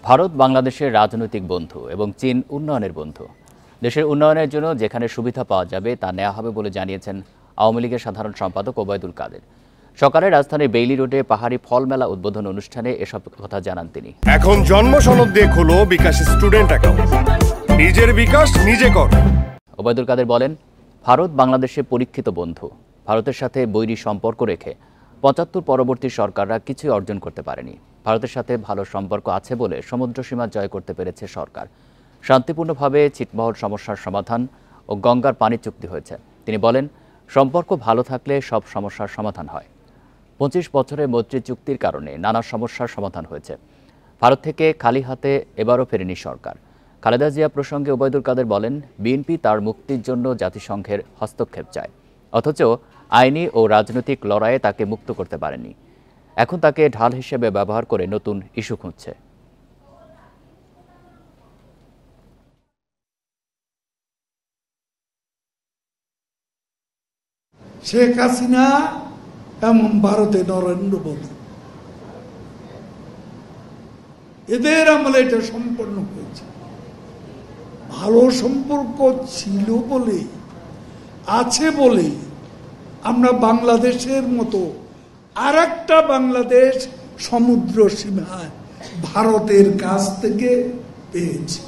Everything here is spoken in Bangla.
ভারত বাংলাদেশের রাজনৈতিক বন্ধু এবং চীন উন্নয়নের বন্ধু। দেশের উন্নয়নের জন্য যেখানে সুবিধা পাওয়া যাবে তা নেওয়া হবে বলে জানিয়েছেন আওয়ামী লীগের সাধারণ সম্পাদক ওবায়দুল কাদের। সকালে রাজধানীর বেইলি রোডে পাহাড়ি ফল মেলা উদ্বোধন অনুষ্ঠানে এসব কথা জানান তিনি। এখন জন্ম সনদ দিয়ে খোলো বিকাশ স্টুডেন্ট অ্যাকাউন্ট, নিজের বিকাশ নিজে কর। ওবায়দুল কাদের বলেন, ভারত বাংলাদেশের পরীক্ষিত বন্ধু। ভারতের সাথে বৈরী সম্পর্ক রেখে ৭৫ পরবর্তী সরকাররা কিছুই অর্জন করতে পারেনি। ভারতের সাথে ভালো সম্পর্ক আছে বলে সমুদ্রসীমা জয় করতে পেরেছে সরকার। শান্তিপূর্ণভাবে ছিটমহল সমস্যার সমাধান ও গঙ্গার পানি চুক্তি হয়েছে। তিনি বলেন, সম্পর্ক ভালো থাকলে সব সমস্যার সমাধান হয়। ২৫ বছরের মৈত্রী চুক্তির কারণে নানা সমস্যার সমাধান হয়েছে। ভারত থেকে খালি হাতে এবারও ফেরেনি সরকার। খালেদা জিয়া প্রসঙ্গে ওবায়দুল কাদের বলেন, বিএনপি তার মুক্তির জন্য জাতিসংঘের হস্তক্ষেপ চায়, অথচ আইনি ও রাজনৈতিক লড়াইয়ে তাকে মুক্ত করতে পারেনি। এখন তাকে ঢাল হিসেবে ব্যবহার করে নতুন ইস্যু খুঁজছে। শেখ হাসিনা এমন ভারতে নরেন্দ্র মোদী, এদের আমলে এটা সম্পন্ন হয়েছে। ভালো সম্পর্ক ছিল বলে, আছে বলে আমরা বাংলাদেশের মতো আর একটা বাংলাদেশ সমুদ্র সীমায় ভারতের কাছ থেকে পেয়েছি।